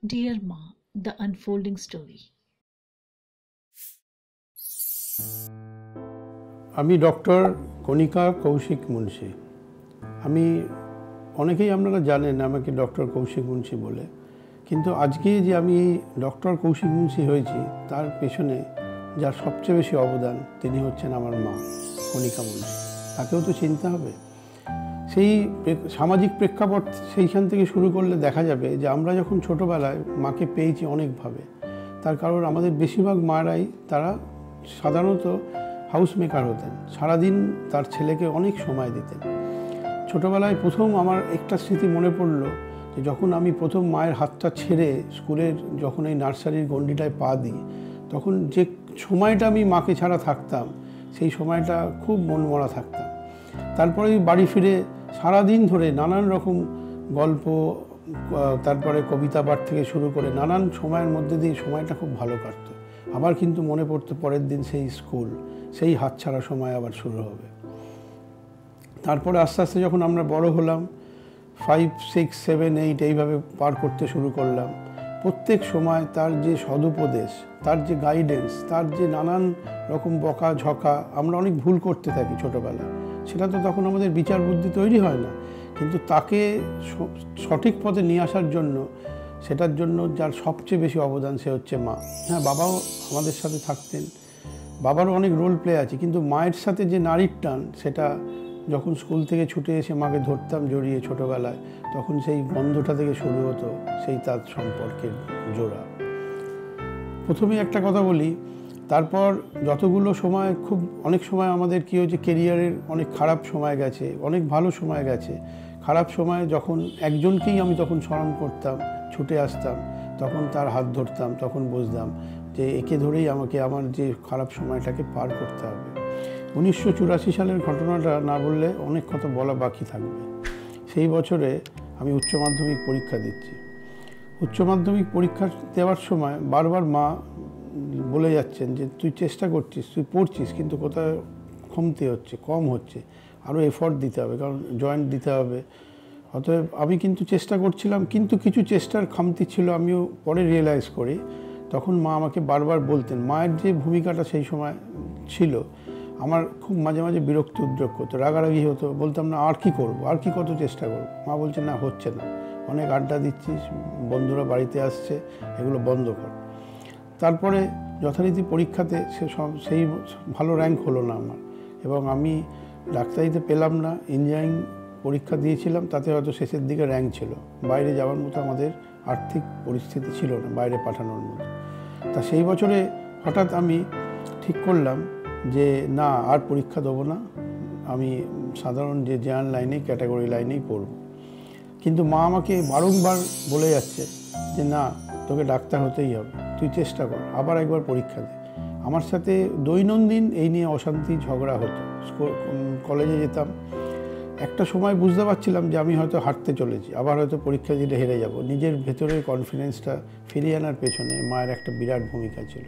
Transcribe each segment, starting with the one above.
Dear Ma, the unfolding story. আমি doctor কণিকা কৌশিক মুন্সি। আমি অনেকেই আপনারা জানেন আমাকে ডক্টর কৌশিক মুন্সি বলে, কিন্তু আজকে যে আমি ডক্টর কৌশিক মুন্সি হয়েছি তার পেছনে যার সবচেয়ে বেশি অবদান তিনি হচ্ছেন আমার মা কণিকা মুন্সি। তাকেও তো চিনতে হবে। সেই সামাজিক প্রেক্ষাপট সেইখান থেকে শুরু করলে দেখা যাবে যে আমরা যখন ছোটোবেলায় মাকে পেয়েছি অনেকভাবে। তার কারণ আমাদের বেশিরভাগ মারাই তারা সাধারণত হাউস মেকার হতেন, সারাদিন তার ছেলেকে অনেক সময় দিতেন। ছোটোবেলায় প্রথম আমার একটা স্মৃতি মনে পড়লো যে যখন আমি প্রথম মায়ের হাতটা ছেড়ে স্কুলের যখন এই নার্সারির গণ্ডিটায় পা দিই, তখন যে সময়টা আমি মাকে ছাড়া থাকতাম সেই সময়টা খুব মনমরা থাকতাম। তারপরে বাড়ি ফিরে সারাদিন ধরে নানান রকম গল্প, তারপরে কবিতা পাঠ থেকে শুরু করে নানান সময়ের মধ্যে দিয়ে সময়টা খুব ভালো কাটতো। আবার কিন্তু মনে পড়তো পরের দিন সেই স্কুল, সেই হাতছাড়া সময় আবার শুরু হবে। তারপরে আস্তে আস্তে যখন আমরা বড় হলাম, 5, 6, 7, 8 এইভাবে পার করতে শুরু করলাম, প্রত্যেক সময় তার যে সদুপদেশ, তার যে গাইডেন্স, তার যে নানান রকম বকা ঝকা, আমরা অনেক ভুল করতে থাকি ছোটোবেলায়, সেটা তো তখন আমাদের বিচার বুদ্ধি তৈরি হয় না, কিন্তু তাকে সঠিক পথে নিয়ে আসার জন্য, সেটার জন্য যার সবচেয়ে বেশি অবদান সে হচ্ছে মা। হ্যাঁ, বাবাও আমাদের সাথে থাকতেন, বাবারও অনেক রোল প্লে আছে, কিন্তু মায়ের সাথে যে নারীর টান, সেটা যখন স্কুল থেকে ছুটে এসে মাকে ধরতাম জড়িয়ে ছোটোবেলায়, তখন সেই গন্ধটা থেকে শুরু হতো সেই তার সম্পর্কের জোড়া। প্রথমে একটা কথা বলি, তারপর যতগুলো সময় অনেক সময় আমাদের কী হয়েছে, কেরিয়ারের অনেক খারাপ সময় গেছে, অনেক ভালো সময় গেছে। খারাপ সময়ে যখন একজনকেই আমি তখন স্মরণ করতাম, ছুটে আসতাম, তখন তার হাত ধরতাম, তখন বুঝতাম যে একে ধরেই আমাকে আমার যে খারাপ সময়টাকে পার করতে হবে। 1984 সালের ঘটনাটা না বললে অনেক কথা বলা বাকি থাকবে। সেই বছরে আমি উচ্চ মাধ্যমিক পরীক্ষা দিচ্ছি। উচ্চ মাধ্যমিক পরীক্ষা দেওয়ার সময় বারবার মা বলে যাচ্ছেন যে তুই চেষ্টা করছিস, তুই পড়ছিস, কিন্তু কোথায় কম হচ্ছে, আরও এফর্ট দিতে হবে, কারণ জয়েন্ট দিতে হবে। অতএব আমি কিন্তু চেষ্টা করছিলাম, কিন্তু কিছু চেষ্টার খামতি ছিল, আমিও পরে রিয়েলাইজ করি। তখন মা আমাকে বারবার বলতেন, মায়ের যে ভূমিকাটা সেই সময় ছিল, আমার খুব মাঝে মাঝে বিরক্তি উদ্রেক হতো, রাগারাগি হতো, বলতাম না আর কি করব, আর কি কত চেষ্টা করব। মা বলছে না, হচ্ছে না, অনেক আড্ডা দিচ্ছিস, বন্ধুরা বাড়িতে আসছে, এগুলো বন্ধ কর। তারপরে যথারীতি পরীক্ষাতে সেই ভালো র্যাঙ্ক হলো না আমার, এবং আমি ডাক্তারিতে পেলাম না। ইঞ্জিনিয়ারিং পরীক্ষা দিয়েছিলাম, তাতে হয়তো শেষের দিকে র্যাঙ্ক ছিল, বাইরে যাওয়ার মতো আমাদের আর্থিক পরিস্থিতি ছিল না, বাইরে পাঠানোর মতো। তা সেই বছরে হঠাৎ আমি ঠিক করলাম যে না, আর পরীক্ষা দেবো না, আমি সাধারণ যে জেনারেল লাইনে, ক্যাটাগরি লাইনেই পড়ব। কিন্তু মা আমাকে বারংবার বলে যাচ্ছে যে না, তোকে ডাক্তার হতেই হবে, তুই চেষ্টা কর, আবার একবার পরীক্ষা দে। আমার সাথে দৈনন্দিন এই নিয়ে অশান্তি ঝগড়া হতো। কলেজে যেতাম, একটা সময় বুঝতে পারছিলাম যে আমি হয়তো হারতে চলেছি, আবার হয়তো পরীক্ষা দিলে হেরে যাব। নিজের ভেতরের কনফিডেন্সটা ফিরিয়ে আনার পেছনে মায়ের একটা বিরাট ভূমিকা ছিল।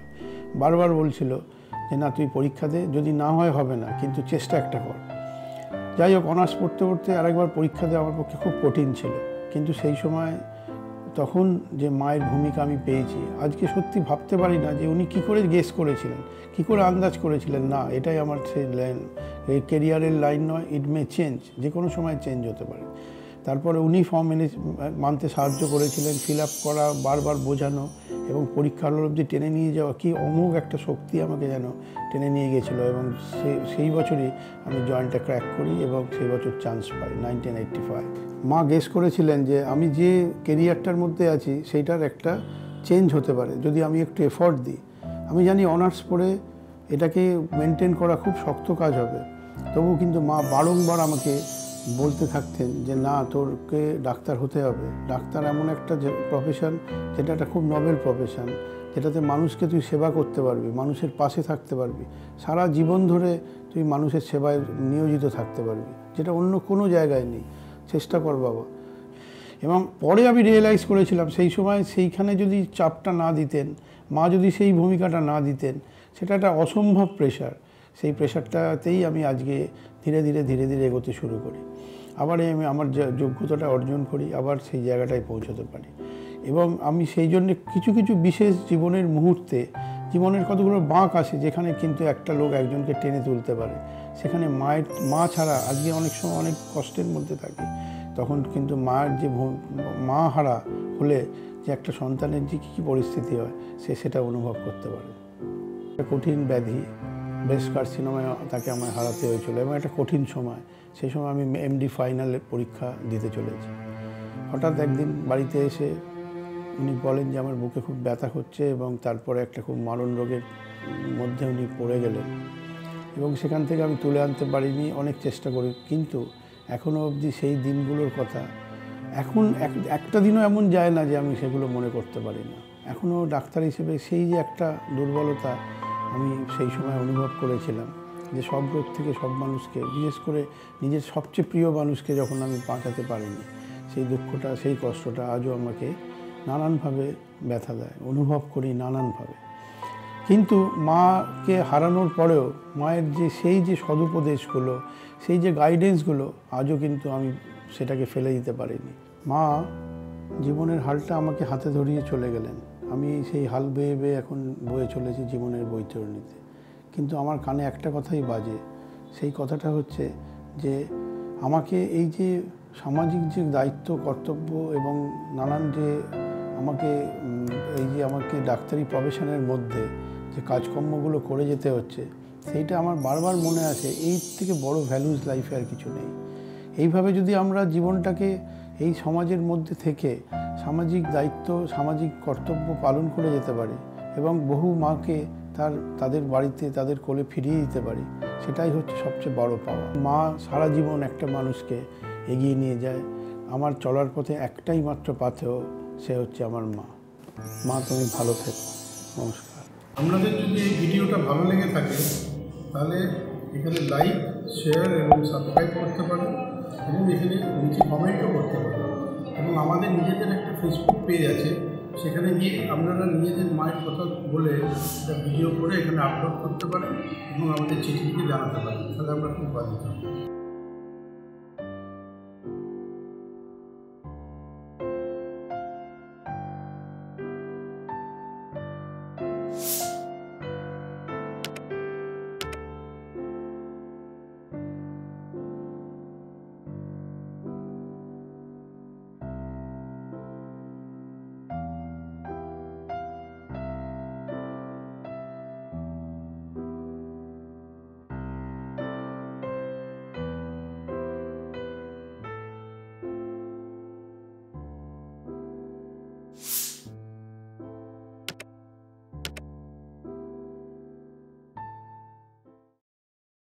বারবার বলছিল যে না, তুই পরীক্ষা দে, যদি না হয় হবে না, কিন্তু চেষ্টা একটা কর। যাই হোক, অনার্স পড়তে পড়তে আরেকবার পরীক্ষা দেওয়া আমার পক্ষে খুব কঠিন ছিল, কিন্তু সেই সময় তখন যে মায়ের ভূমিকা আমি পেয়েছি, আজকে সত্যি ভাবতে পারি না যে উনি কী করে গেস করেছিলেন, কী করে আন্দাজ করেছিলেন না এটাই আমার সেই লাইন, এই কেরিয়ারের লাইন নয়, ইট মে চেঞ্জ, যে কোনো সময় চেঞ্জ হতে পারে। তারপরে উনি ফর্ম মানতে সাহায্য করেছিলেন, ফিল আপ করা, বারবার বোঝানো, এবং পরীক্ষা হল অবধি টেনে নিয়ে যাওয়া, কি অমোঘ একটা শক্তি আমাকে যেন টেনে নিয়ে গেছিলো। এবং সেই বছরই আমি জয়েন্টটা ক্র্যাক করি এবং সেই বছর চান্স পাই 1985। মা গেস করেছিলেন যে আমি যে কেরিয়ারটার মধ্যে আছি সেইটার একটা চেঞ্জ হতে পারে যদি আমি একটু এফর্ট দিই। আমি জানি অনার্স পড়ে এটাকে মেনটেন করা খুব শক্ত কাজ হবে, তবু কিন্তু মা বারংবার আমাকে বলতে থাকতেন যে না, তোরকে ডাক্তার হতে হবে। ডাক্তার এমন একটা প্রফেশন, যেটা একটা খুব নোবেল প্রফেশন, যেটাতে মানুষকে তুই সেবা করতে পারবি, মানুষের পাশে থাকতে পারবি, সারা জীবন ধরে তুই মানুষের সেবায় নিয়োজিত থাকতে পারবি, যেটা অন্য কোনো জায়গায় নেই। চেষ্টা কর বাবা। এবং পরে আমি রিয়েলাইজ করেছিলাম সেই সময় সেইখানে যদি চাপটা না দিতেন, মা যদি সেই ভূমিকাটা না দিতেন, সেটা একটা অসম্ভব প্রেশার। সেই প্রেশারটাতেই আমি আজকে ধীরে ধীরে এগোতে শুরু করি, আবার আমি আমার যোগ্যতাটা অর্জন করি, আবার সেই জায়গাটায় পৌঁছতে পারি। এবং আমি সেই জন্যে কিছু কিছু বিশেষ জীবনের মুহূর্তে, জীবনের কতগুলো বাঁক আসে যেখানে কিন্তু একটা লোক একজনকে টেনে তুলতে পারে, সেখানে মা ছাড়া আজকে অনেক সময় অনেক কষ্টের মধ্যে থাকি, তখন কিন্তু মায়ের যে মা হারা হলে যে একটা সন্তানের যে কী পরিস্থিতি হয় সেটা অনুভব করতে পারে। একটা কঠিন ব্যাধি ব্রেস্ট কার্সিনোমায় তাকে আমায় হারাতে হয়েছিল এবং একটা কঠিন সময়, সেই সময় আমি MD ফাইনাল পরীক্ষা দিতে চলেছি। হঠাৎ একদিন বাড়িতে এসে উনি বলেন যে আমার বুকে খুব ব্যথা হচ্ছে এবং তারপরে একটা খুব মারণ রোগের মধ্যে উনি পড়ে গেলেন এবং সেখান থেকে আমি তুলে আনতে পারিনি, অনেক চেষ্টা করি, কিন্তু এখনও অবধি সেই দিনগুলোর কথা এখন একটা দিনও এমন যায় না যে আমি সেগুলো মনে করতে পারি না। এখনও ডাক্তার হিসেবে সেই যে একটা দুর্বলতা আমি সেই সময় অনুভব করেছিলাম, যে সব রোগ থেকে সব মানুষকে, বিশেষ করে নিজের সবচেয়ে প্রিয় মানুষকে যখন আমি বাঁচাতে পারিনি, সেই দুঃখটা, সেই কষ্টটা আজও আমাকে নানানভাবে ব্যথা দেয়, অনুভব করি নানানভাবে। কিন্তু মাকে হারানোর পরেও মায়ের যে সেই যে সদুপদেশগুলো, সেই যে গাইডেন্সগুলো আজও কিন্তু আমি সেটাকে ফেলে দিতে পারিনি। মা জীবনের হালটা আমাকে হাতে ধরিয়ে চলে গেলেন, আমি সেই হাল বেয়ে বেয়ে এখন বয়ে চলেছি জীবনের বৈতরণীতে। কিন্তু আমার কানে একটা কথাই বাজে, সেই কথাটা হচ্ছে যে আমাকে এই যে সামাজিক যে দায়িত্ব, কর্তব্য এবং নানান যে আমাকে ডাক্তারি প্রফেশনের মধ্যে যে কাজকর্মগুলো করে যেতে হচ্ছে, সেইটা আমার বারবার মনে আসে, এই থেকে বড় ভ্যালুজ লাইফে আর কিছু নেই। এইভাবে যদি আমরা জীবনটাকে এই সমাজের মধ্যে থেকে সামাজিক দায়িত্ব, সামাজিক কর্তব্য পালন করে যেতে পারি এবং বহু মাকে তাদের বাড়িতে, তাদের কোলে ফিরিয়ে দিতে পারি, সেটাই হচ্ছে সবচেয়ে বড় পাওয়া। মা সারা জীবন একটা মানুষকে এগিয়ে নিয়ে যায়। আমার চলার পথে একটাই মাত্র পাথেয়, সে হচ্ছে আমার মা। মা, তুমি ভালো থেকো। নমস্কার। আপনাদের যদি এই ভিডিওটা ভালো লেগে থাকে তাহলে এখানে লাইক, শেয়ার এবং সাবস্ক্রাইব করতে পারেন এবং এখানে নিচে কমেন্টও করতে পারেন। এবং আমাদের নিজেদের একটা ফেসবুক পেজ আছে, সেখানে গিয়ে আপনারা নিজেদের মায়ের কথা বলে একটা ভিডিও করে এখানে আপলোড করতে পারেন এবং আমাদের চিঠি লিখে জানাতে পারেন, তাহলে আমরা খুব বাধিত হব।